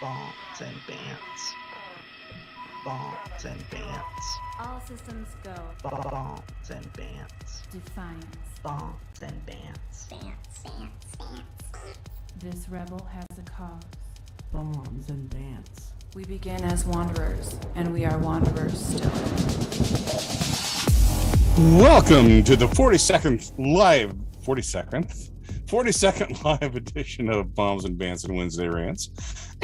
Bants and Bants. Bants and Bants. All systems go. Bants and Bants. Defiance. Bants and Bants. This rebel has a cause. Bombs and Bants. We begin as wanderers, and we are wanderers still. Welcome to the 42nd live edition of Bombs and Bants and Wednesday Rants.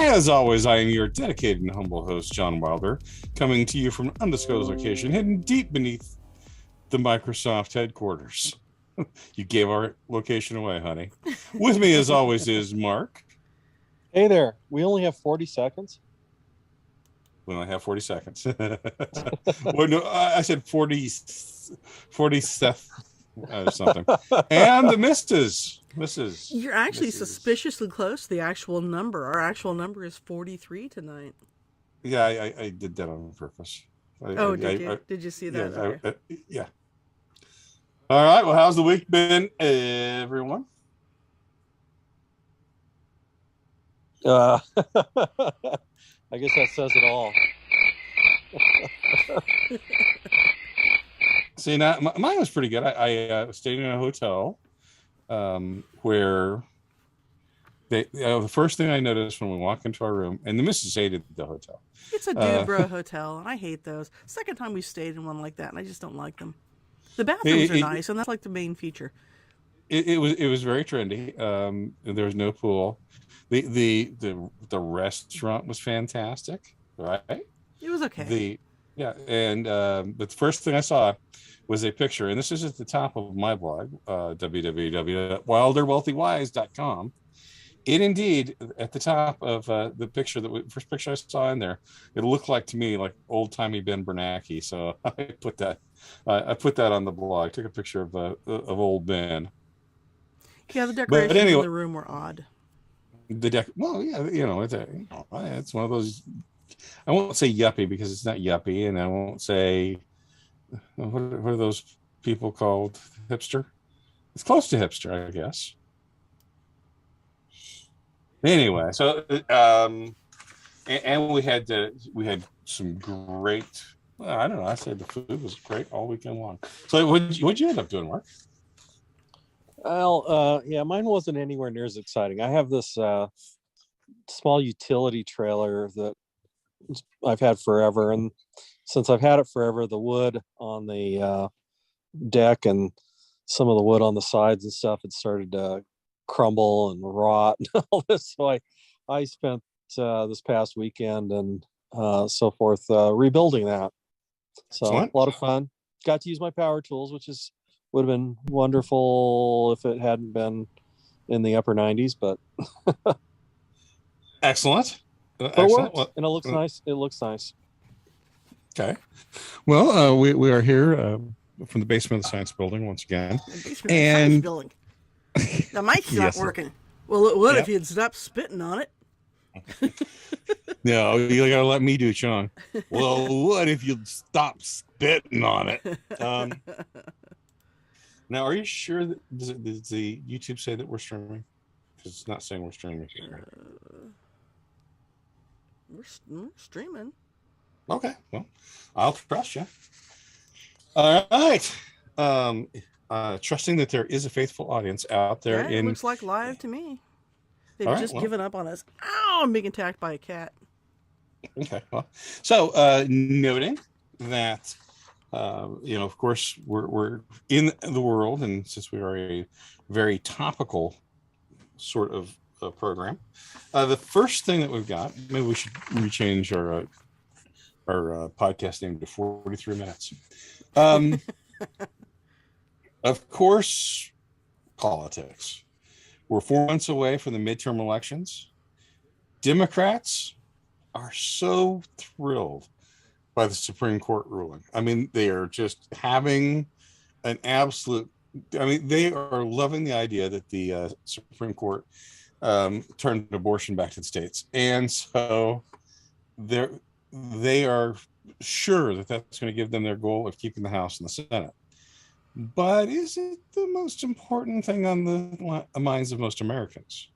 As always, I am your dedicated and humble host, John Wilder, coming to you from an undisclosed location hidden deep beneath the Microsoft headquarters. You gave our location away, honey. With me, as always, is Mark. Hey there. We only have 40 seconds. We only have 40 seconds. Well, no, I said 40 Seth or something. And the Mrs. You're actually Mrs. suspiciously close to the actual number. Our actual number is 43 tonight. Yeah, I did that on purpose. Did you see that? Yeah, Okay. yeah. All right. Well, how's the week been, everyone? I guess that says it all. See, now mine was pretty good. I stayed in a hotel where the first thing I noticed when we walked into our room, and the missus hated the hotel. It's a dude bro hotel, and I hate those. Second time we stayed in one like that, and I just don't like them. The bathrooms are nice, and that's like the main feature. It was very trendy. There was no pool. The restaurant was fantastic, right? It was okay. But the first thing I saw was a picture, and this is at the top of my blog, www.wilderwealthywise.com. It indeed, at the top of the picture, first picture I saw in there, it looked like to me like old timey Ben Bernanke. So I put that on the blog. Took a picture of old Ben. Yeah, the decorations in the room were odd. It's one of those. I won't say yuppie because it's not yuppie, and I won't say what are those people called? Hipster. It's close to hipster, I guess. Anyway, so and we had some great. Well, I don't know. I said the food was great all weekend long. So what'd you end up doing, Mark? Well, mine wasn't anywhere near as exciting. I have this small utility trailer that I've had forever, and since I've had it forever, the wood on the deck and some of the wood on the sides and stuff had started to crumble and rot and all this. So I spent this past weekend and so forth rebuilding that. So Excellent. A lot of fun. Got to use my power tools, which would have been wonderful if it hadn't been in the upper 90s, but Excellent. But it worked, and it looks nice. It looks nice. Okay. Well, we are here from the basement of the science building once again. The basement of the science building. The mic's not working. Well, it would if you'd stop spitting on it. No, you gotta let me do it, Sean. Well, what if you'd stop spitting on it? Now, are you sure that does the YouTube say that we're streaming? Because it's not saying we're streaming. We're streaming. Okay, well, I'll trust you. All right. Trusting that there is a faithful audience out there. It looks like live to me. They've just given up on us. Ow, I'm being attacked by a cat. Okay. Well, so noting that, of course, we're in the world, and since we are a very topical sort of program, the first thing that we've got, maybe we should rechange our podcast name to 43 minutes. Of course, politics. We're 4 months away from the midterm elections. Democrats are so thrilled by the Supreme Court ruling. I mean, they are just having an absolute. I mean, they are loving the idea that the Supreme Court turned abortion back to the states, and so they are sure that that's going to give them their goal of keeping the House and the Senate. But is it the most important thing on the minds of most Americans?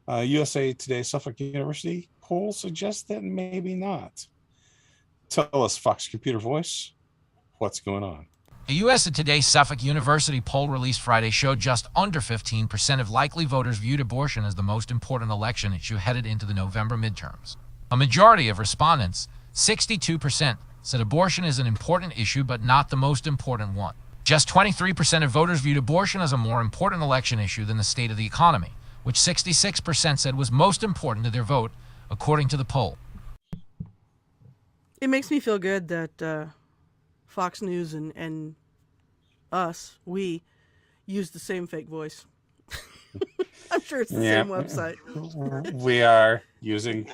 USA Today, Suffolk University poll suggests that maybe not. Tell us, Fox Computer Voice, what's going on? A USA Today Suffolk University poll released Friday showed just under 15% of likely voters viewed abortion as the most important election issue headed into the November midterms. A majority of respondents, 62%, said abortion is an important issue but not the most important one. Just 23% of voters viewed abortion as a more important election issue than the state of the economy, which 66% said was most important to their vote, according to the poll. It makes me feel good that Fox News and we use the same fake voice. I'm sure it's the same website. We are using.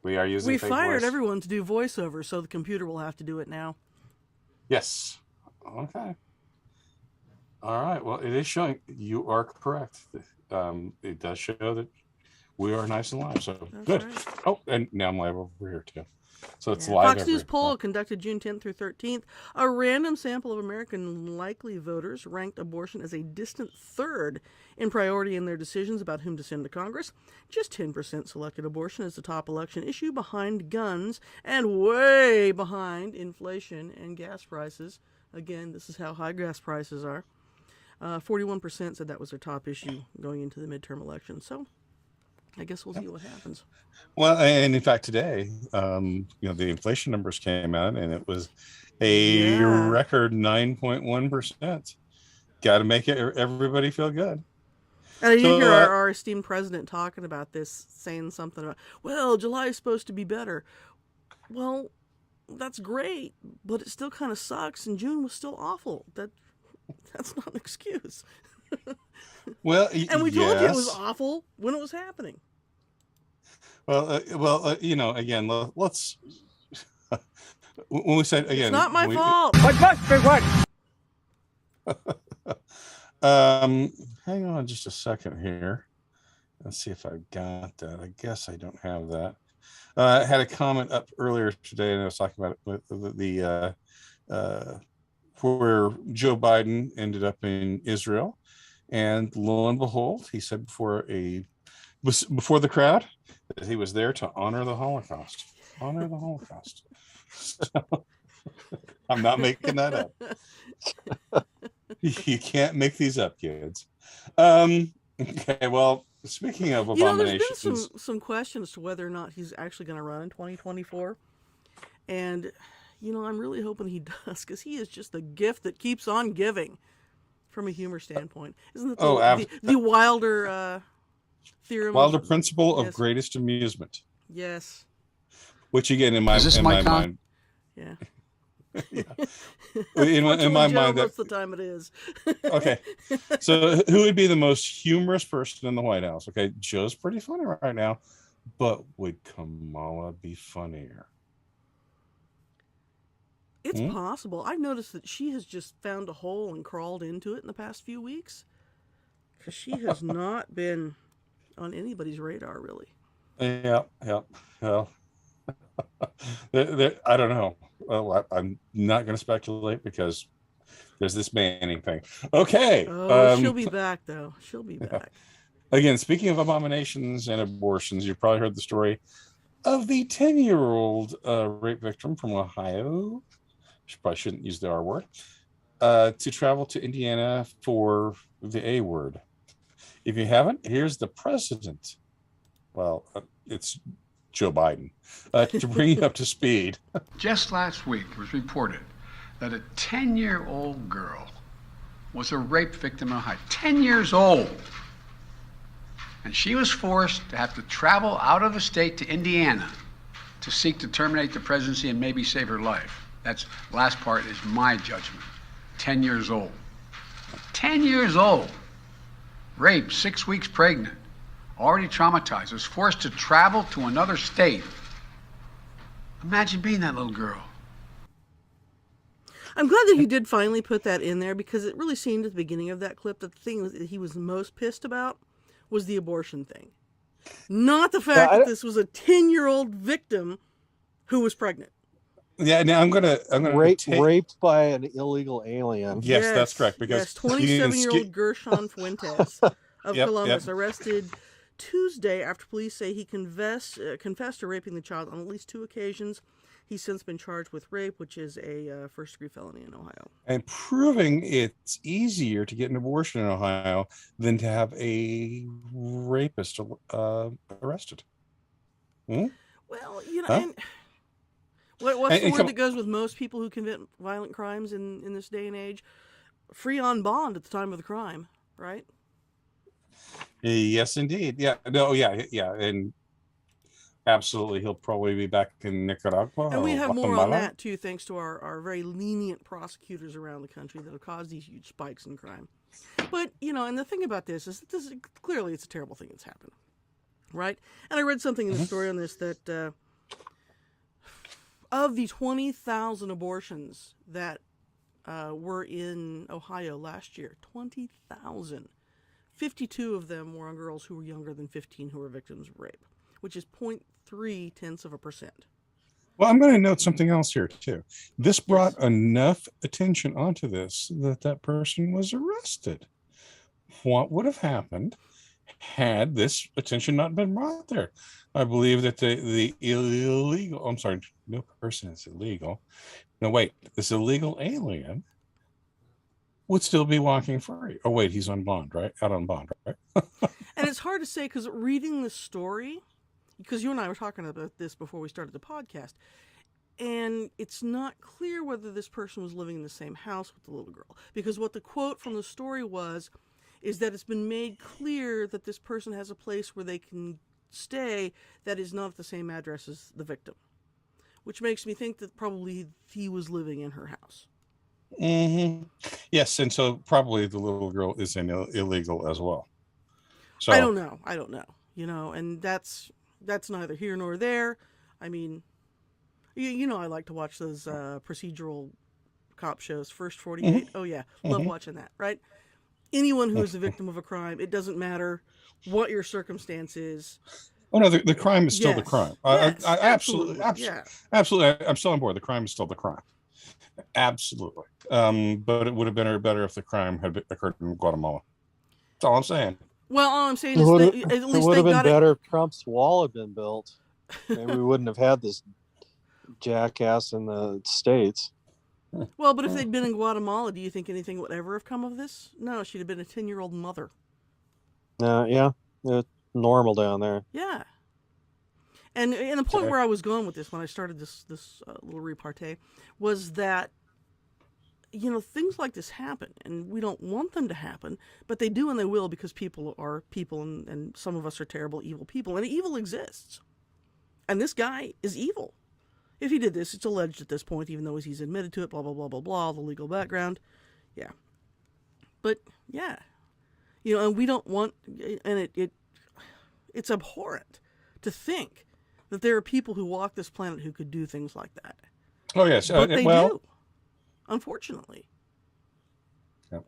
We are using. We fake fired voice. everyone to do voiceover, so the computer will have to do it now. Yes. Okay. All right. Well, it is showing. You are correct. It does show that we are nice and live. So That's good. right. Oh, and now I'm live over here too. So it's Yeah. live. Fox News poll conducted June 10th through 13th. A random sample of American likely voters ranked abortion as a distant third in priority in their decisions about whom to send to Congress. Just 10% selected abortion as the top election issue, behind guns and way behind inflation and gas prices. Again, this is how high gas prices are. 41% said that was their top issue going into the midterm election. So I guess we'll see what happens. Well, and in fact, today, the inflation numbers came out, and it was a record 9.1%. Got to make everybody feel good. And you hear our esteemed president talking about this, saying something about, well, July is supposed to be better. Well, that's great, but it still kind of sucks, and June was still awful. That's not an excuse. Well, and we told you it was awful when it was happening. Well, again, let's. When we said again, it's not my fault. What must be what? Hang on just a second here. Let's see if I've got that. I guess I don't have that. I had a comment up earlier today, and I was talking about it with the where Joe Biden ended up in Israel, and lo and behold, he said before the crowd that he was there to honor the Holocaust. Honor the Holocaust. So, I'm not making that up. You can't make these up, kids. Okay, well, speaking of abominations, there's been some questions as to whether or not he's actually going to run in 2024, and I'm really hoping he does, because he is just the gift that keeps on giving, from a humor standpoint. Isn't it the Wilder theorem? Wilder principle of greatest amusement. Yes. Which again, in my mind, yeah. Yeah. in my mind, that's the time it is. Okay, so who would be the most humorous person in the White House? Okay, Joe's pretty funny right now, but would Kamala be funnier? It's possible. I've noticed that she has just found a hole and crawled into it in the past few weeks, because she has not been on anybody's radar, really. Yeah. Well, I don't know. Well, I'm not going to speculate because there's this banning thing. Okay. She'll be back, though. She'll be back. Again, speaking of abominations and abortions, you've probably heard the story of the 10-year-old rape victim from Ohio. She probably shouldn't use the R word. To travel to Indiana for the A word. If you haven't, here's the president. Well, it's Joe Biden, to bring you up to speed. Just last week, it was reported that a 10-year-old girl was a rape victim in Ohio. 10 years old. And she was forced to have to travel out of the state to Indiana to seek to terminate the presidency and maybe save her life. That's last part is my judgment. 10 years old. 10 years old. Raped, 6 weeks pregnant. Already traumatized, was forced to travel to another state. Imagine being that little girl. I'm glad that he did finally put that in there, because it really seemed at the beginning of that clip that the thing that he was most pissed about was the abortion thing. Not the fact that this was a 10-year-old victim who was pregnant. Yeah, now I'm gonna raped by an illegal alien. Yes, that's correct. Because 27-year-old Gershon Fuentes of Columbus arrested Tuesday after police say he confessed to raping the child on at least 2 occasions. He's since been charged with rape, which is a first-degree felony in Ohio. And proving it's easier to get an abortion in Ohio than to have a rapist arrested. Hmm? Well, you know, Huh? and what's And the word come- that goes with most people who commit violent crimes in this day and age? Free on bond at the time of the crime, right? Yes, indeed. Yeah. No. Yeah. Yeah. And absolutely, he'll probably be back in Nicaragua. And we or have more on Guatemala. that, too, thanks to our very lenient prosecutors around the country that have caused these huge spikes in crime. But, you know, and the thing about this is clearly it's a terrible thing that's happened, right? And I read something in the story on this that of the 20,000 abortions that were in Ohio last year, 20,000, 52 of them were on girls who were younger than 15 who were victims of rape, which is 0.3%. Well, I'm going to note something else here too. This brought enough attention onto this that person was arrested. What would have happened had this attention not been brought there? I believe that the illegal, I'm sorry, no person is illegal. No, wait, this illegal alien would still be walking free. Oh, wait, he's on bond, right? Out on bond, right? And it's hard to say because reading the story, because you and I were talking about this before we started the podcast, and it's not clear whether this person was living in the same house with the little girl. Because what the quote from the story is that it's been made clear that this person has a place where they can stay that is not at the same address as the victim, which makes me think that probably he was living in her house. Mm-hmm. Yes, and so probably the little girl is illegal as well. So I don't know. You know, and that's neither here nor there. I mean, you know, I like to watch those procedural cop shows. First 48. Mm-hmm. Oh yeah, love watching that. Right. Anyone who is a victim of a crime, it doesn't matter what your circumstance is. Oh no, the crime is still the Yes. crime. Yes, I absolutely, yeah. absolutely. I'm still on board. The crime is still the crime. Absolutely. But it would have been better if the crime had occurred in Guatemala. That's all I'm saying. Well, all I'm saying It is would that have, at it least would they have been got better if Trump's wall had been built. Maybe we wouldn't have had this jackass in the States. Well, but if they'd been in Guatemala, do you think anything would ever have come of this? No, she'd have been a 10-year-old mother. Yeah, it's normal down there. Yeah. And the point where I was going with this when I started this little repartee was that, you know, things like this happen, and we don't want them to happen, but they do and they will because people are people, and some of us are terrible, evil people, and evil exists. And this guy is evil. If he did this, it's alleged at this point, even though he's admitted to it, blah, blah, blah, blah, blah, the legal background. Yeah. But, yeah. You know, and we don't want, and it's abhorrent to think that there are people who walk this planet who could do things like that. Oh yes, But they well, do, unfortunately. Yeah.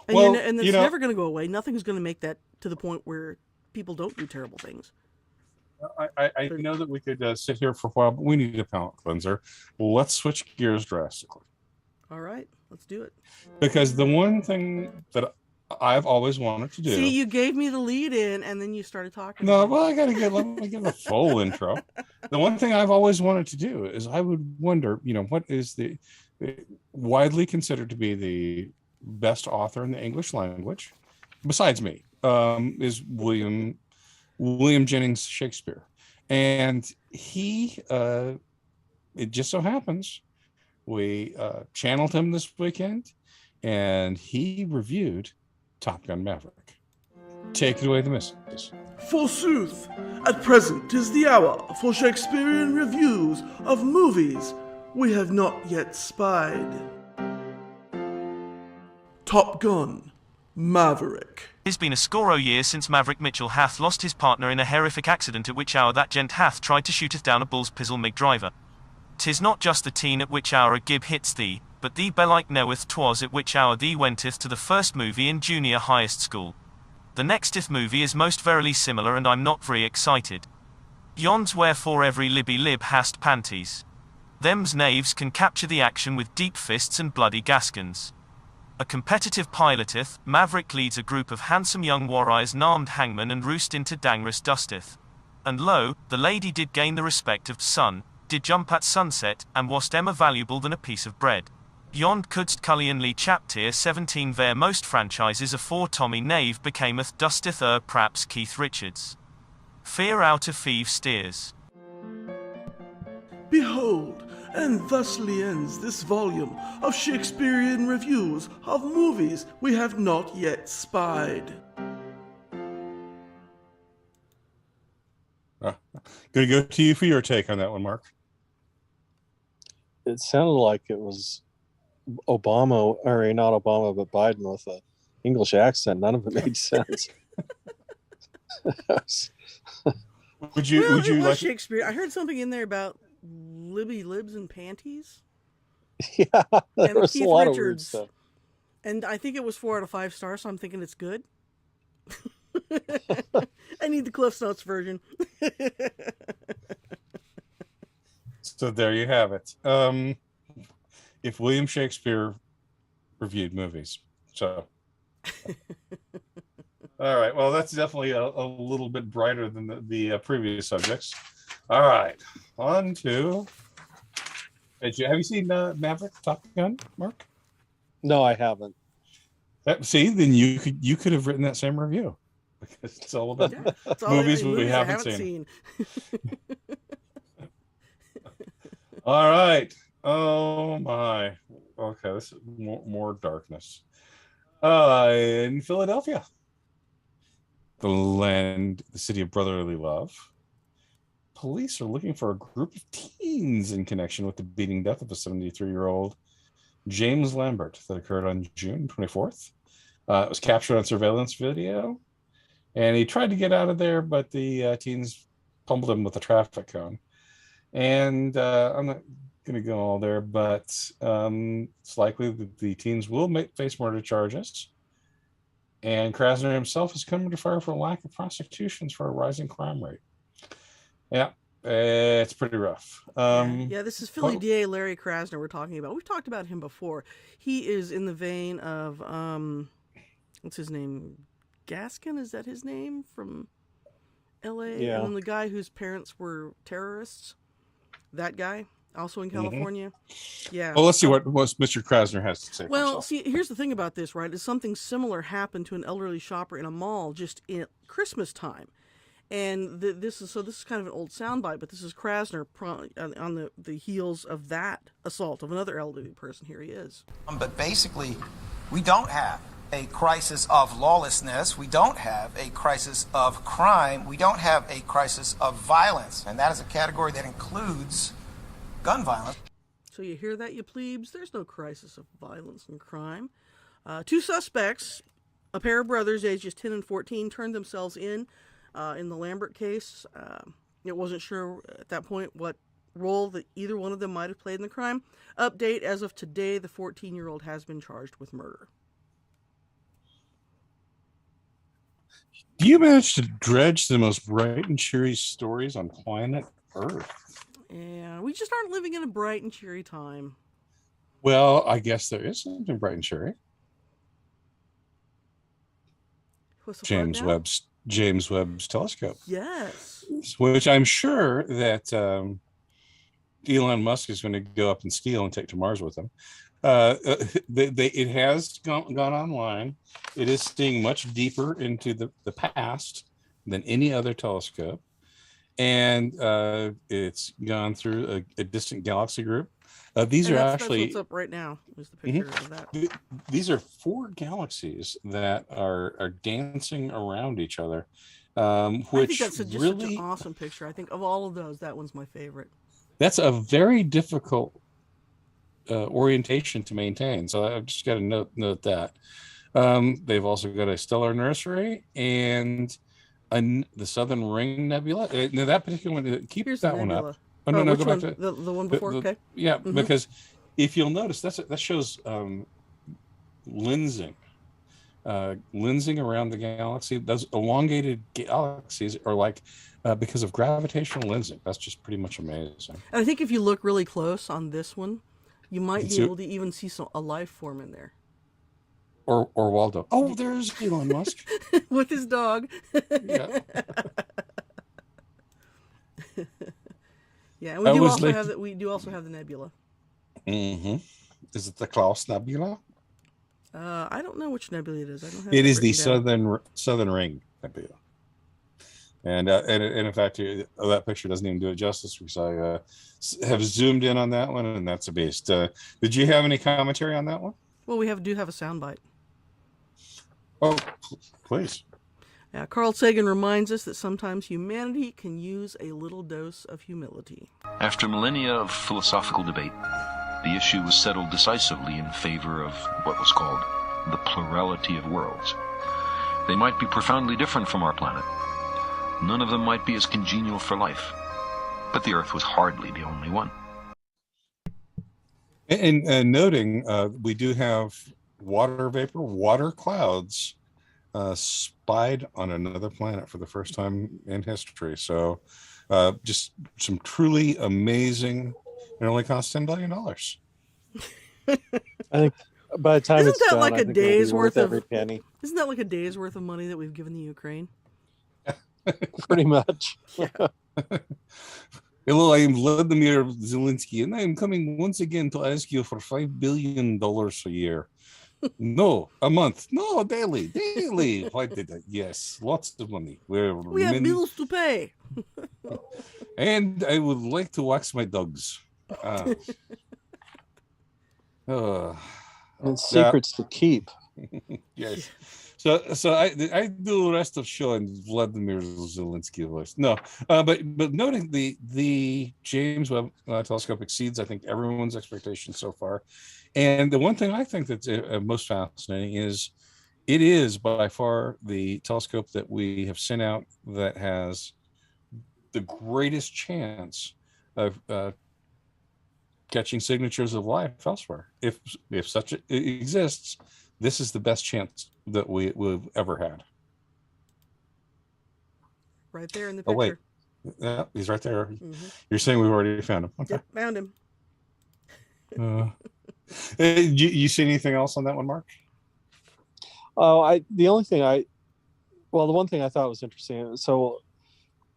And, Well, and it's you know- never going to go away. Nothing's going to make that to the point where people don't do terrible things. I know that we could sit here for a while, but we need a palate cleanser. Let's switch gears drastically. All right, let's do it. Because the one thing that I've always wanted to do. See, you gave me the lead in, and then you started talking. No, about well, let me give a full intro. The one thing I've always wanted to do is I would wonder, you know, what is the widely considered to be the best author in the English language, besides me, is William Jennings Shakespeare. And he, it just so happens, we channeled him this weekend, and he reviewed Top Gun Maverick. Take it away, the missus. Forsooth, at present 'tis the hour for Shakespearean reviews of movies we have not yet spied. Top Gun Maverick. It's been a score o' years since Maverick Mitchell hath lost his partner in a horrific accident at which hour that gent hath tried to shooteth down a bull's pizzle mig driver. 'Tis not just the teen at which hour a gib hits thee, but thee belike knoweth 'twas at which hour thee wenteth to the first movie in junior highest school. The nexteth movie is most verily similar, and I'm not very excited. Yon's wherefore every libby lib hast panties. Them's knaves can capture the action with deep fists and bloody gaskins. A competitive piloteth, Maverick leads a group of handsome young warriors named hangman and roost into dangerous dusteth. And lo, the lady did gain the respect of sun, did jump at sunset, and was ever valuable than a piece of bread. Yond couldst Cullion Chapter 17 Ver most franchises afore Tommy Knave becameth dusteth praps Keith Richards. Fear out of Thieve steers. Behold, and thusly ends this volume of Shakespearean reviews of movies we have not yet spied. Gonna go to you for your take on that one, Mark. It sounded like it was Obama, or not Obama, but Biden with an English accent. None of it made sense. Would you like Shakespeare? I heard something in there about Libby Libs and panties. Yeah, there and was Keith a lot Richards, of weird stuff. And I think it was 4 out of 5 stars, so I'm thinking it's good. I need the Cliff's Notes version. So there you have it. If William Shakespeare reviewed movies. So all right. Well, that's definitely a little bit brighter than the previous subjects. All right. On to... Have you seen Maverick, Top Gun, Mark? No, I haven't. See, then you could have written that same review. Because it's all about movies we haven't seen. All right. Oh my. Okay, this is more darkness. In Philadelphia, the city of brotherly love, police are looking for a group of teens in connection with the beating death of a 73-year-old James Lambert that occurred on June 24th. It was captured on surveillance video, and he tried to get out of there, but the teens pummeled him with a traffic cone. And I'm not going to go all there, but it's likely that the teens will face murder charges. And Krasner himself has come under fire for lack of prosecutions for a rising crime rate. Yeah, it's pretty rough. Yeah, this is Philly DA Larry Krasner we're talking about. We've talked about him before. He is in the vein of, what's his name? Gaskin, is that his name? From L.A.? Yeah. And then the guy whose parents were terrorists. That guy, also in California. Yeah. Well, let's see what Mr. Krasner has to say. Well, see, here's the thing about this, right? Is something similar happened to an elderly shopper in a mall just at Christmas time. And this is kind of an old soundbite, but this is Krasner on the heels of that assault of another elderly person. Here he is. But basically, we don't have a crisis of lawlessness. We don't have a crisis of crime. We don't have a crisis of violence. And that is a category that includes gun violence. So you hear that, you plebes? There's no crisis of violence and crime. 2 suspects, a pair of brothers, ages 10 and 14, turned themselves in the Lambert case. It wasn't sure at that point what role that either one of them might have played in the crime. Update, as of today, the 14-year-old has been charged with murder. Do you manage to dredge the most bright and cheery stories on planet Earth? Yeah, we just aren't living in a bright and cheery time. Well, I guess there is something bright and cheery. James Webb's telescope. Yes. Which I'm sure that Elon Musk is going to go up and steal and take to Mars with him. It has gone online. It is seeing much deeper into the past than any other telescope. And it's gone through a distant galaxy group. These are actually... That's what's up right now, is the picture of that. These are 4 galaxies that are dancing around each other. Which I think that's just really, such an awesome picture. I think of all of those, that one's my favorite. That's a very difficult orientation to maintain. So I've just got to note that. They've also got a stellar nursery and the Southern Ring Nebula. Now that particular one, keep Here's that one up. Oh, no, go one? back to the one before. Okay. Yeah, because if you'll notice, that shows lensing. Lensing around the galaxy. Those elongated galaxies are like because of gravitational lensing. That's just pretty much amazing. And I think if you look really close on this one, you might be able to even see a life form in there. or Waldo. Oh, there's Elon Musk with his dog. Yeah. Yeah, and we do also have the Nebula. Mm-hmm. Is it the Klaus Nebula? I don't know which nebula it is. I don't have It is the down. Southern Ring Nebula. And in fact, that picture doesn't even do it justice because I have zoomed in on that one, and that's a beast. Did you have any commentary on that one? Well, we do have a soundbite. Oh, please. Yeah, Carl Sagan reminds us that sometimes humanity can use a little dose of humility. After millennia of philosophical debate, the issue was settled decisively in favor of what was called the plurality of worlds. They might be profoundly different from our planet. None of them might be as congenial for life. But the Earth was hardly the only one. And noting, we do have water vapor, water clouds spied on another planet for the first time in history. So just some truly amazing, it only costs $10 billion. I think by the time Isn't it's that done, like I a think it'll be day's worth worth every of penny. Isn't that like a day's worth of money that we've given the Ukraine? Pretty much. Yeah. Hello, I am Vladimir Zelensky, and I am coming once again to ask you for $5 billion a year. No, a month. No, daily. Why did I? Yes, lots of money. We have bills to pay. And I would like to wax my dogs. And secrets to keep. Yes. So I do the rest of show in Vladimir Zelensky voice. No, but noting the James Webb telescope exceeds, I think, everyone's expectations so far. And the one thing I think that's most fascinating is it is by far the telescope that we have sent out that has the greatest chance of catching signatures of life elsewhere. If such exists, this is the best chance that we've ever had. Right there in the picture. Oh, wait. Yeah, he's right there. Mm-hmm. You're saying we've already found him. Okay. Yep, found him. You see anything else on that one, Mark? Oh, the one thing I thought was interesting. So,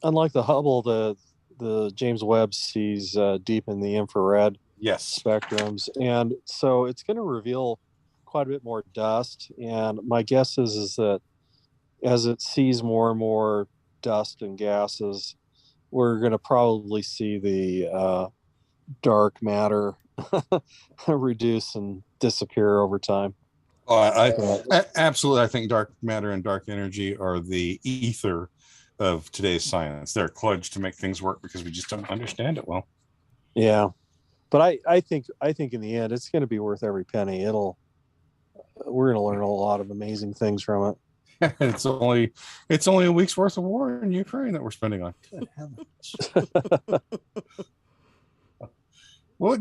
unlike the Hubble, the James Webb sees deep in the infrared spectrums, and so it's going to reveal quite a bit more dust. And my guess is that as it sees more and more dust and gases, we're going to probably see the dark matter reduce and disappear over time. Oh, I absolutely. I think dark matter and dark energy are the ether of today's science. They're kludged to make things work because we just don't understand it well. Yeah, but I think in the end it's going to be worth every penny. We're going to learn a lot of amazing things from it. It's only a week's worth of war in Ukraine that we're spending on. Good heavens. Well,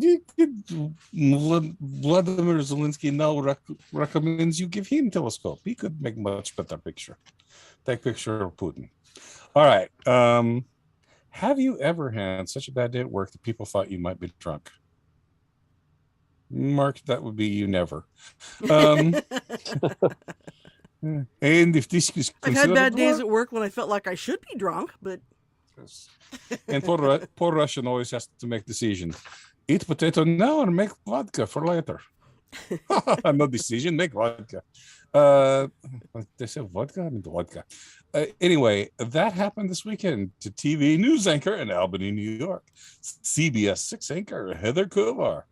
Vladimir Zelensky now recommends you give him telescope. He could make much better picture. Take picture of Putin. All right. Have you ever had such a bad day at work that people thought you might be drunk? Mark, that would be you never. And if this is I've had bad days at work when I felt like I should be drunk, but and poor Russian always has to make decisions. Eat potato now or make vodka for later. No decision, make vodka. They say vodka? I mean vodka. Anyway, that happened this weekend to TV news anchor in Albany, New York. CBS 6 anchor Heather Kovar.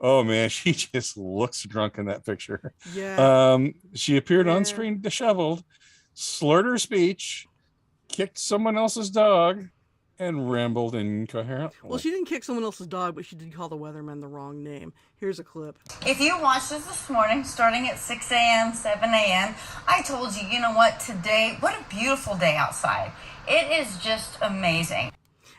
Oh man, she just looks drunk in that picture. Yeah. She appeared on screen disheveled, slurred her speech, kicked someone else's dog, and rambled incoherently. Well, she didn't kick someone else's dog, but she did call the weatherman the wrong name. Here's a clip. If you watched this morning, starting at 6 a.m., 7 a.m., I told you, you know what, today, what a beautiful day outside. It is just amazing.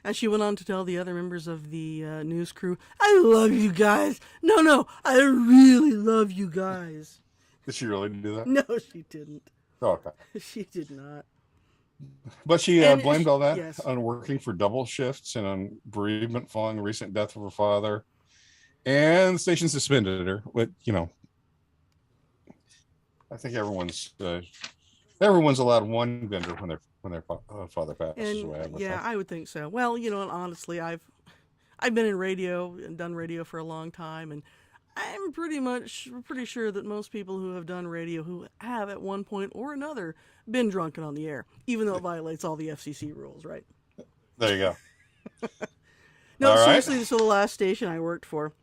And she went on to tell the other members of the news crew, I love you guys. No, I really love you guys. Did she really do that? No, she didn't. Oh, okay. She did not. But she blamed all that on working for double shifts and on bereavement following the recent death of her father. And the station suspended her. But, I think everyone's allowed one gender when their father passes away. I would think so. Well, and honestly, I've been in radio and done radio for a long time, and I'm pretty sure that most people who have done radio who have at one point or another been drunken on the air, even though it violates all the FCC rules, right? There you go. No, all seriously, right. So the last station I worked for,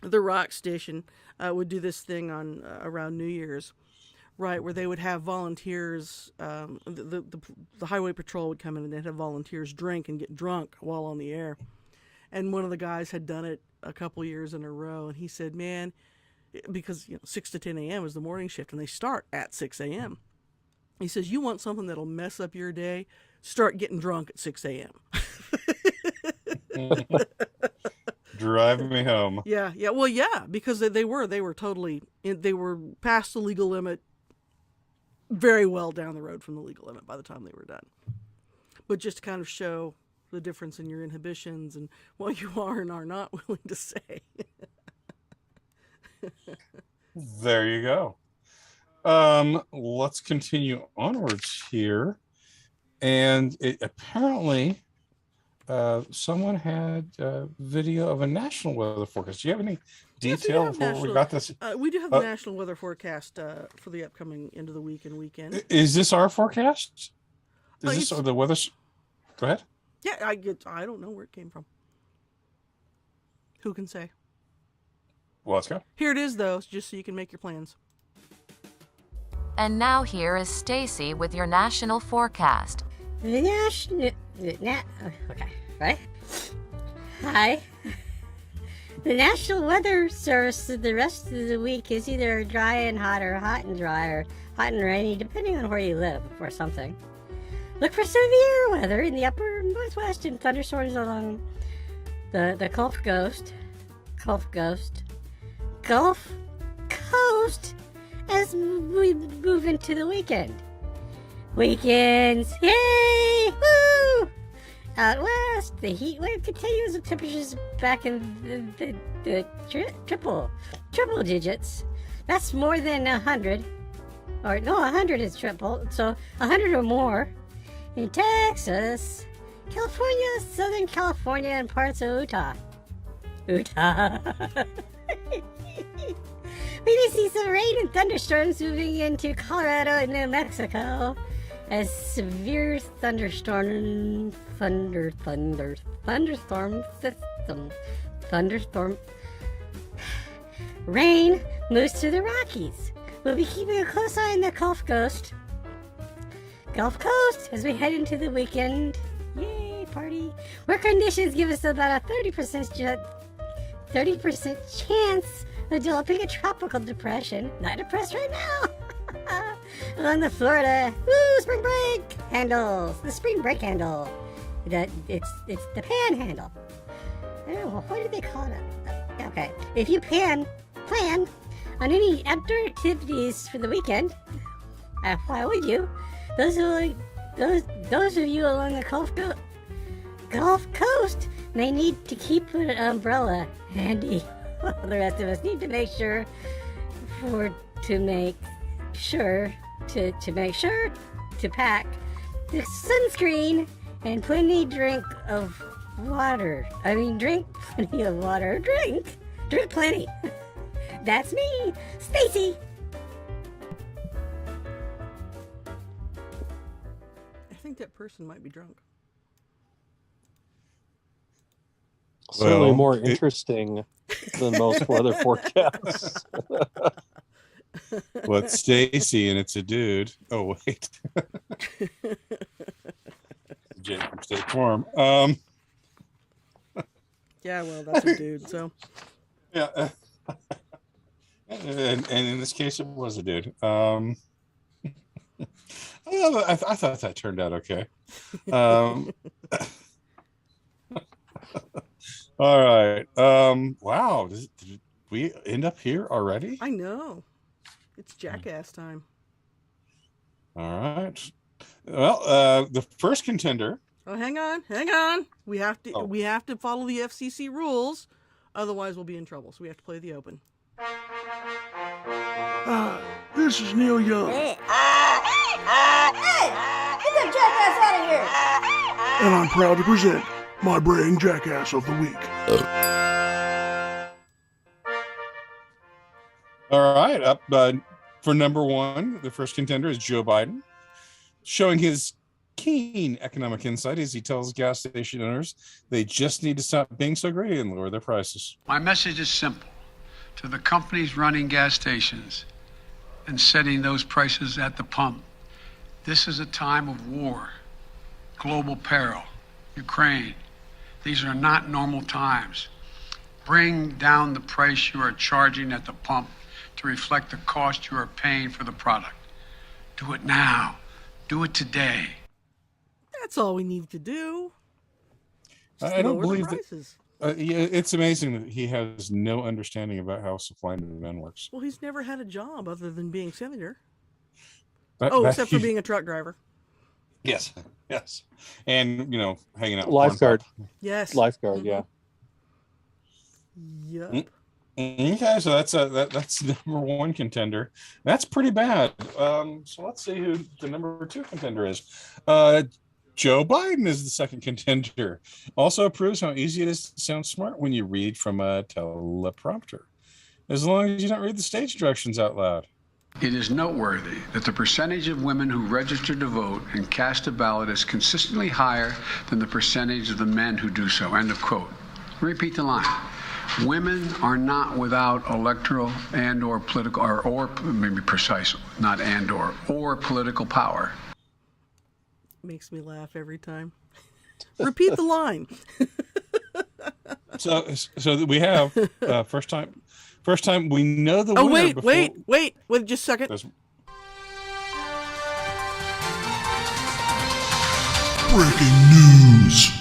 the rock station, would do this thing on around New Year's, right, where they would have volunteers. The highway patrol would come in and they'd have volunteers drink and get drunk while on the air. And one of the guys had done it a couple years in a row, and he said, "Man, because 6 to 10 a.m. is the morning shift, and they start at 6 a.m." He says, "You want something that'll mess up your day? Start getting drunk at 6 a.m." Drive me home. Yeah. Well, yeah, because they were past the legal limit, very well down the road from the legal limit by the time they were done. But just to kind of show the difference in your inhibitions and what you are and are not willing to say. There you go. Let's continue onwards here. And apparently someone had a video of a national weather forecast. Do you have any detail before we got this? We do have the national weather forecast for the upcoming end of the week and weekend. Is this our forecast? Is this the weather? Go ahead. Yeah, I don't know where it came from. Who can say? Well, let's go. Here it is, though, just so you can make your plans. And now here is Stacy with your national forecast. Okay, right? Hi. The National Weather Service the rest of the week is either dry and hot or hot and dry or hot and rainy, depending on where you live or something. Look for severe weather in the upper northwest and thunderstorms along the Gulf Coast as we move into the weekend. Weekends, yay! Woo! Out west, the heat wave continues with temperatures back in the triple digits. That's more than 100. Or no, 100 is triple, so 100 or more. In Texas, California, Southern California, and parts of Utah. We may see some rain and thunderstorms moving into Colorado and New Mexico as severe thunderstorm rain moves to the Rockies. We'll be keeping a close eye on the Gulf Coast as we head into the weekend. Yay, party. Where conditions give us about a 30% chance of developing a tropical depression. Not depressed right now. Along the Florida, spring break handles. The spring break handle. It's the panhandle. I don't know, what do they call it? Okay. If you plan on any outdoor activities for the weekend, why would you? Those of you along the Gulf Coast may need to keep an umbrella handy. The rest of us need to make sure to pack the sunscreen and drink plenty of water. Drink plenty. That's me, Stacy. I think that person might be drunk. Certainly more interesting than most weather forecasts. Well, it's Stacy and it's a dude. Oh, wait. Jake from State Farm. Yeah, well, that's a dude, so. Yeah. And in this case, it was a dude. I thought that turned out okay. All right. Wow. Did we end up here already? I know. It's jackass time. All right. Well, the first contender. Oh, hang on. We have to follow the FCC rules, otherwise we'll be in trouble. So we have to play the open. This is Neil Young. Hey, get that jackass out of here! And I'm proud to present my Brain Jackass of the Week. All right, up for number one, the first contender is Joe Biden, showing his keen economic insight as he tells gas station owners they just need to stop being so greedy and lower their prices. My message is simple. To the companies running gas stations and setting those prices at the pump, this is a time of war, global peril, Ukraine. These are not normal times. Bring down the price you are charging at the pump to reflect the cost you are paying for the product. Do it now. Do it today. That's all we need to do. I don't believe that. Prices. Yeah, it's amazing that he has no understanding about how supply and demand works. Well, he's never had a job other than being senator. Except for being a truck driver. Yes, and hanging out. Lifeguard. Yes. Lifeguard. Yeah. Yep. Okay, so that's number one contender. That's pretty bad. So let's see who the number two contender is. Joe Biden is the second contender. Also proves how easy it is to sound smart when you read from a teleprompter, as long as you don't read the stage directions out loud. It is noteworthy that the percentage of women who register to vote and cast a ballot is consistently higher than the percentage of the men who do so. End of quote. Repeat the line. Women are not without electoral and or political, or maybe precise, not and or political power. Makes me laugh every time. Repeat the line. So we have first time we know the winner. Wait, just a second. Breaking news.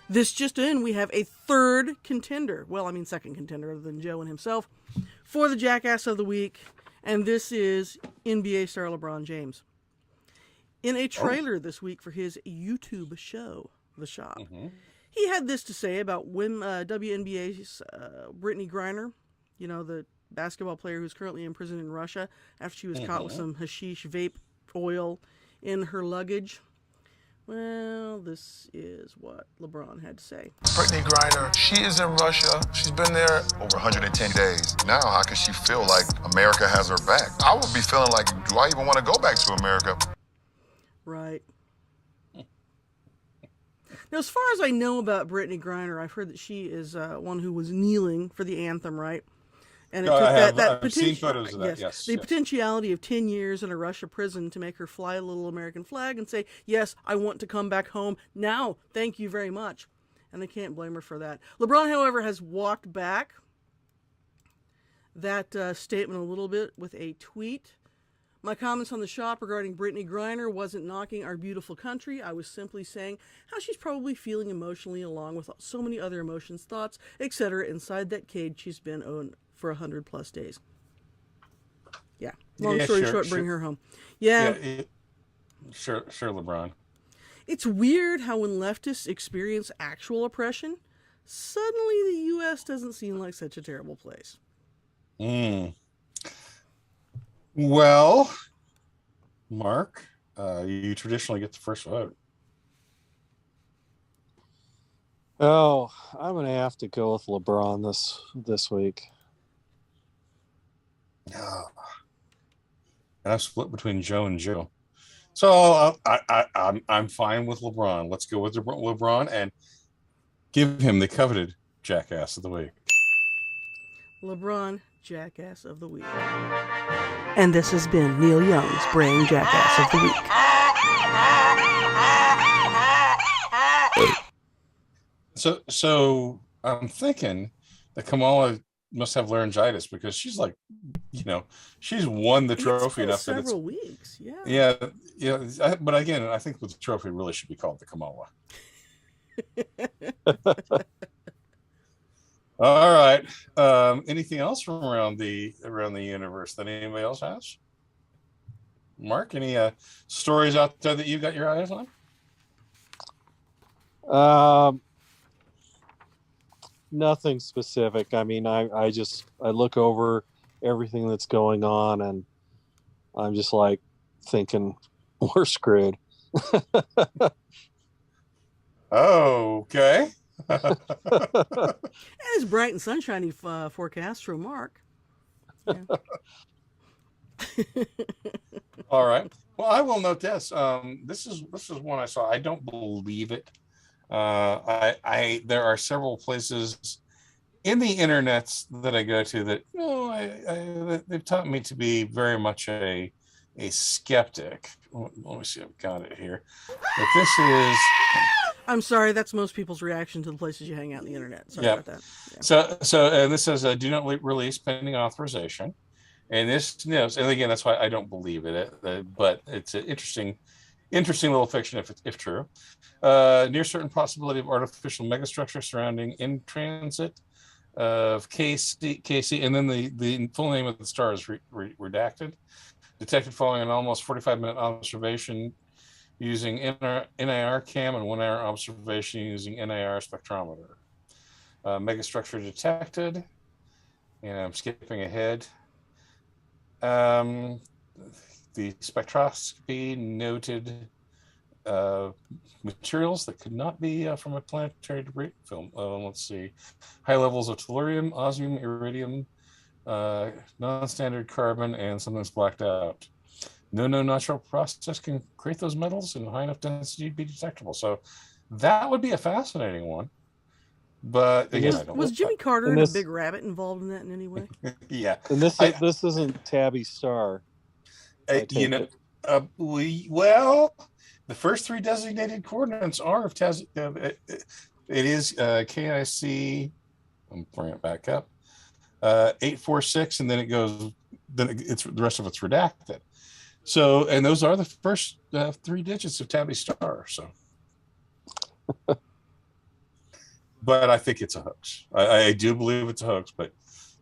This just in, we have a third contender. Well, I mean second contender other than Joe and himself for the Jackass of the Week, and this is NBA star LeBron James. In a trailer this week for his YouTube show, The Shop, he had this to say about WNBA's Brittany Griner, the basketball player who's currently in prison in Russia after she was caught with some hashish vape oil in her luggage. Well, this is what LeBron had to say. Brittany Griner, she is in Russia. She's been there over 110 days. Now, how can she feel like America has her back? I would be feeling like, do I even want to go back to America? Right. Now, as far as I know about Brittany Griner, I've heard that she is one who was kneeling for the anthem, right? And it took I've seen photos of that. Yes, the potentiality of 10 years in a Russia prison to make her fly a little American flag and say, "Yes, I want to come back home now. Thank you very much." And they can't blame her for that. LeBron, however, has walked back that statement a little bit with a tweet. My comments on The Shop regarding Brittany Griner wasn't knocking our beautiful country. I was simply saying how she's probably feeling emotionally along with so many other emotions, thoughts, etc. inside that cage she's been on for 100+ days. Yeah. Long story short, bring her home. Yeah. Sure, LeBron. It's weird how when leftists experience actual oppression, suddenly the U.S. doesn't seem like such a terrible place. Well, Mark, you traditionally get the first vote. Oh, I'm going to have to go with LeBron this week. And I'm split between Joe and Joe. So I'm fine with LeBron. Let's go with LeBron and give him the coveted Jackass of the Week. LeBron, Jackass of the Week. And this has been Neil Young's Brain Jackass of the Week. So I'm thinking that Kamala must have laryngitis because she's like, she's won the trophy enough that it's several weeks. Yeah. Yeah. But again, I think the trophy really should be called the Kamala. All right. Anything else from around the universe that anybody else has? Mark, any stories out there that you got your eyes on? Nothing specific. I mean, I look over everything that's going on, and I'm just like thinking we're screwed. Okay. And it's bright and sunshiny forecast from Mark. Yeah. All right. Well, I will note this. This is one I saw. I don't believe it. I there are several places in the internets that I go to that they've taught me to be very much a skeptic. Let me see. I've got it here. But this is. I'm sorry. That's most people's reaction to the places you hang out on the internet. Sorry about that. Yeah. So this says do not release pending authorization. And this, and again, that's why I don't believe it. But it's an interesting little fiction if true. Near certain possibility of artificial megastructure surrounding in transit of KC, and then the full name of the star is redacted. Detected following an almost 45-minute observation using NIR cam and 1 hour observation using NIR spectrometer. Megastructure detected, and I'm skipping ahead. The spectroscopy noted materials that could not be from a planetary debris film. Let's see. High levels of tellurium, osmium, iridium, non-standard carbon, and something's blacked out. No natural process can create those metals in high enough density to be detectable. So that would be a fascinating one. But again, I don't. Was Jimmy Carter and a Big Rabbit involved in that in any way? Yeah. And this isn't Tabby Star. The first 3 designated coordinates are of it is KIC. I'm bringing it back up. 846, and then it goes. Then it's the rest of it's redacted. So, and those are the first 3 digits of Tabby Star. So. But I think it's a hoax. I do believe it's a hoax, but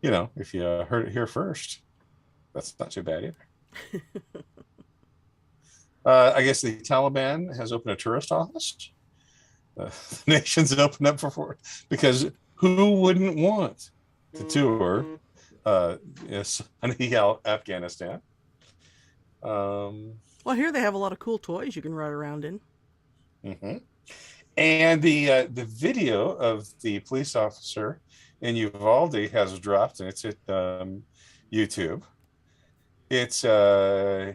if you heard it here first, that's not too bad either. I guess the Taliban has opened a tourist office. The nation's opened up for because who wouldn't want to tour sunny Afghanistan? Well, here they have a lot of cool toys you can ride around in. Mm-hmm. And the video of the police officer in Uvalde has dropped, and it's at YouTube. It's one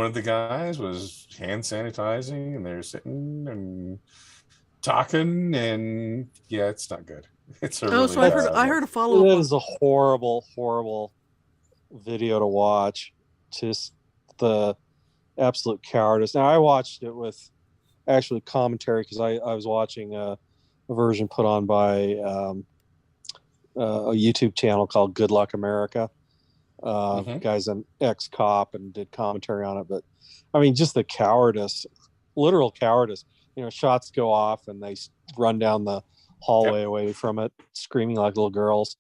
of the guys was hand sanitizing, and they're sitting and talking, and it's not good. It's a really so I heard a follow up. It is a horrible video to watch. Just the absolute cowardice. Now I watched it with actually commentary because I was watching a version put on by a YouTube channel called Good Luck America. Guy's an ex-cop and did commentary on it, but I mean, just the cowardice, literal cowardice. Shots go off and they run down the hallway away from it, screaming like little girls.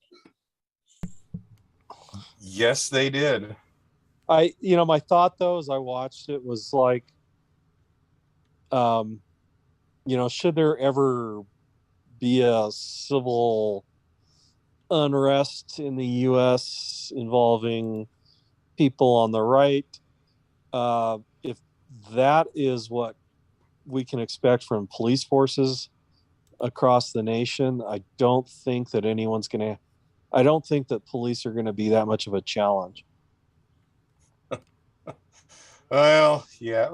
Yes, they did. My thought though, as I watched it, was like, should there ever be a civil unrest in the U.S. involving people on the right, if that is what we can expect from police forces across the nation, I don't think that police are going to be that much of a challenge. Well, yeah,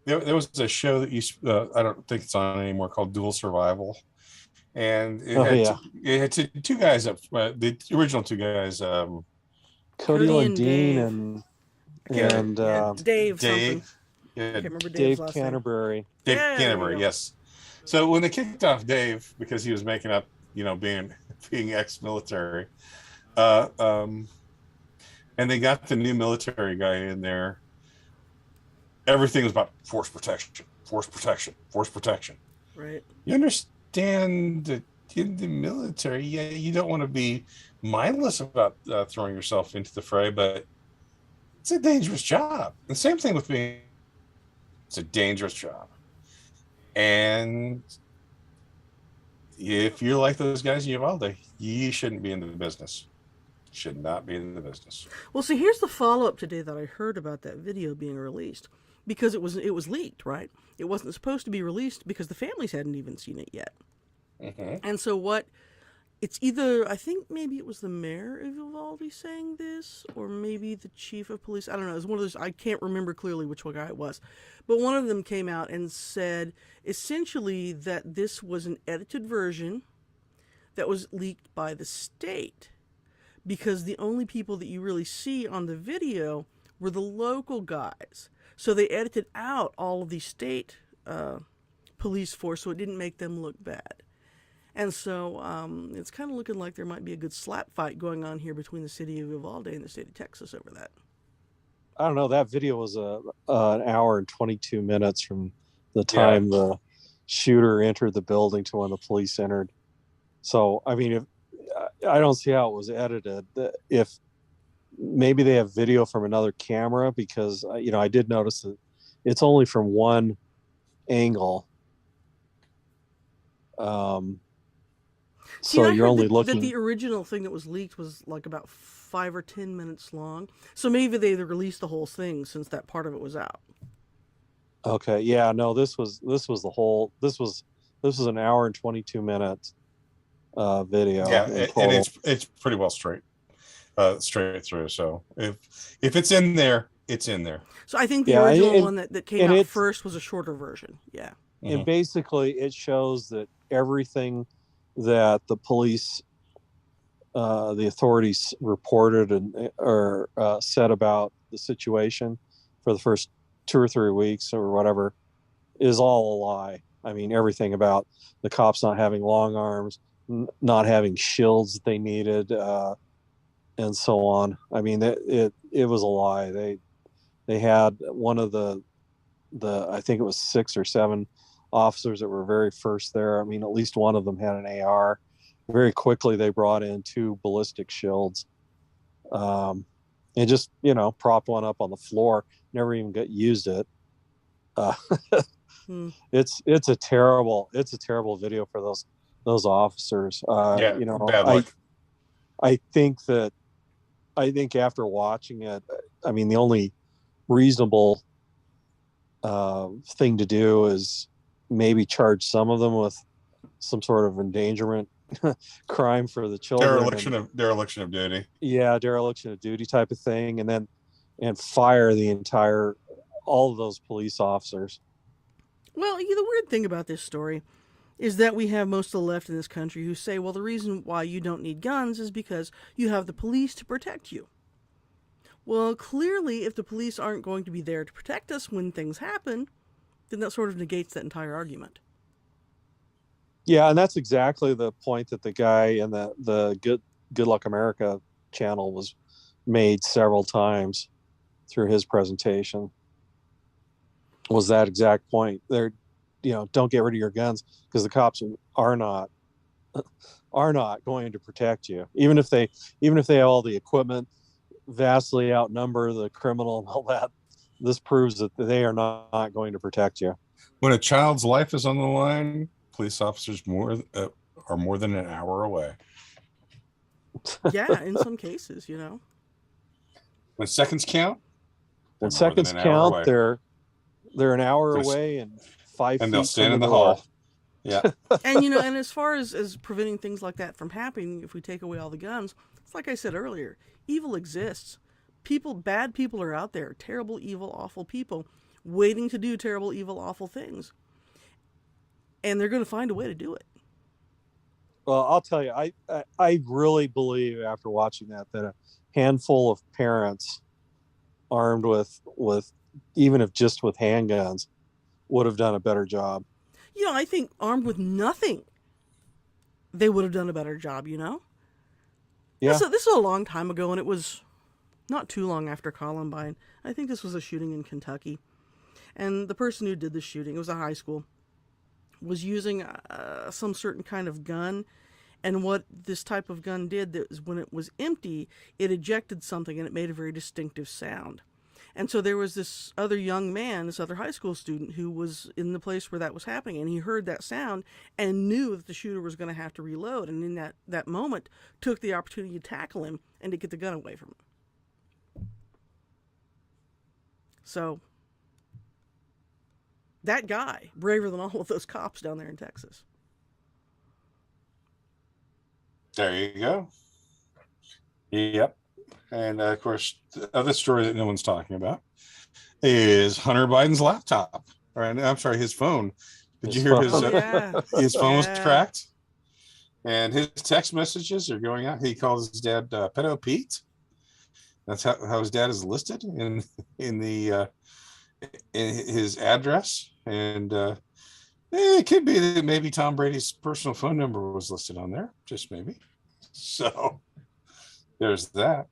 there was a show that I don't think it's on anymore, called Dual Survival, and it had two guys up, the original 2 guys, Cody Lundeen and Dave. Dave. I can't remember Dave last Canterbury. Dave Canterbury, yes. So when they kicked off Dave because he was making up, being ex-military, and they got the new military guy in there, everything was about force protection. Right. You understand that in the military, you don't want to be mindless about throwing yourself into the fray, but it's a dangerous job. The same thing with me. It's a dangerous job. And if you're like those guys in Uvalde, you shouldn't be in the business. should not be in the business. Well, see, here's the follow-up today that I heard about that video being released, because it was leaked, right? It wasn't supposed to be released because the families hadn't even seen it yet. Mm-hmm. And so it's either, I think maybe it was the mayor of Uvalde saying this, or maybe the chief of police. I don't know. It was one of those, I can't remember clearly which one guy it was. But one of them came out and said essentially that this was an edited version that was leaked by the state, because the only people that you really see on the video were the local guys. So they edited out all of the state police force so it didn't make them look bad. And so it's kind of looking like there might be a good slap fight going on here between the city of Uvalde and the state of Texas over that. I don't know. That video was an hour and 22 minutes from the time the shooter entered the building to when the police entered. So, I mean, I don't see how it was edited. If maybe they have video from another camera, because, I did notice that it's only from one angle. See, so I you're heard only that looking. the original thing that was leaked was like about 5 or 10 minutes long. So maybe they released the whole thing since that part of it was out. Okay, yeah, no, this was an hour and 22 minutes video. Yeah, and it's pretty well straight through. So if it's in there, it's in there. So I think the original one that came out first was a shorter version. Yeah. And basically it shows that everything that the police, the authorities reported or said about the situation for the first 2 or 3 weeks or whatever is all a lie. I mean, everything about the cops not having long arms, not having shields that they needed, and so on. I mean, it was a lie. They had one of the I think it was 6 or 7 officers that were very first there. I mean, at least one of them had an AR. Very quickly, they brought in 2 ballistic shields, and just propped one up on the floor. Never even used it. It's a terrible video for those officers. Bad luck. I think after watching it, I mean, the only reasonable thing to do is maybe charge some of them with some sort of endangerment crime for the children. Dereliction of duty. Yeah, dereliction of duty type of thing, and fire all of those police officers. Well, the weird thing about this story is that we have most of the left in this country who say, well, the reason why you don't need guns is because you have the police to protect you. Well, clearly, if the police aren't going to be there to protect us when things happen, then that sort of negates that entire argument. Yeah, and that's exactly the point that the guy in the Good Luck America channel was made several times through his presentation. Was that exact point? They're, don't get rid of your guns because the cops are not going to protect you, even if they have all the equipment, vastly outnumber the criminal and all that. This proves that they are not going to protect you. When a child's life is on the line, police officers are more than an hour away. Yeah, in some cases, When seconds count, when seconds count, they're an hour away and 5 feet. And they'll stand in the hall. Yeah. And and as far as preventing things like that from happening, if we take away all the guns, it's like I said earlier, evil exists. Bad people are out there, terrible, evil, awful people, waiting to do terrible, evil, awful things. And they're going to find a way to do it. Well, I'll tell you, I really believe after watching that a handful of parents armed with even if just with handguns would have done a better job. I think armed with nothing, they would have done a better job, Yeah. This is a long time ago, and it was not too long after Columbine. I think this was a shooting in Kentucky. And the person who did the shooting, it was a high school, was using some certain kind of gun. And what this type of gun did is when it was empty, it ejected something and it made a very distinctive sound. And so there was this other young man, this other high school student, who was in the place where that was happening, and he heard that sound and knew that the shooter was going to have to reload, and in that moment took the opportunity to tackle him and to get the gun away from him. So that guy, braver than all of those cops down there in Texas. There you go. Yep. And of course, the other story that no one's talking about is Hunter Biden's laptop. Right? I'm sorry, his phone. Did you hear his phone was cracked? And his text messages are going out. He calls his dad Pedo Pete. That's how his dad is listed in his address. And it could be that maybe Tom Brady's personal phone number was listed on there, just maybe. So there's that.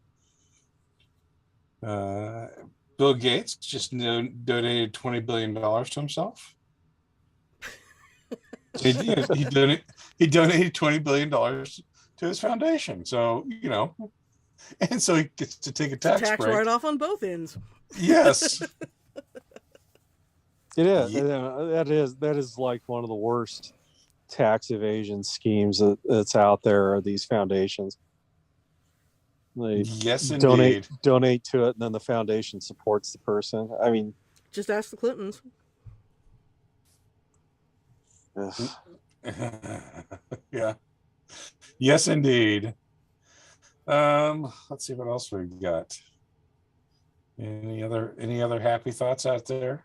Bill Gates just donated $20 billion to himself. He donated $20 billion to his foundation. So, and so he gets to take a tax break. Write-off on both ends. Yes. It is. Yeah. That is like one of the worst tax evasion schemes that's out there, are these foundations. They indeed. Donate to it, and then the foundation supports the person. I mean, just ask the Clintons. Yeah. Yes, indeed. Let's see what else we've got. Any other happy thoughts out there?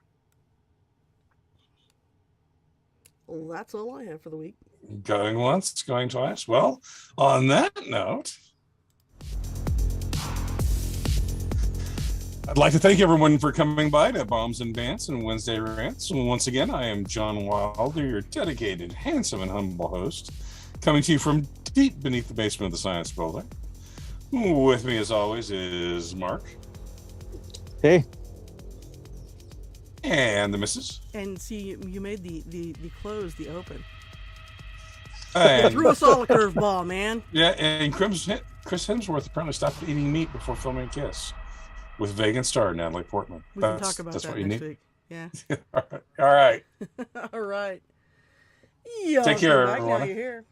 Well, that's all I have for the week. Going once, going twice. Well, on that note, I'd like to thank everyone for coming by to Bombs and Bants and Wednesday Rants. And once again, I am John Wilder, your dedicated, handsome, and humble host, coming to you from deep beneath the basement of the Science Building. With me, as always, is Mark. Hey. And the missus. And see, you made the close the open. And threw us all a curveball, man. Yeah, and Chris Hemsworth apparently stopped eating meat before filming Kiss with vegan star Natalie Portman. We can talk about that next week. Yeah. All right. All right. Take care, everyone. everyone. Now you're here.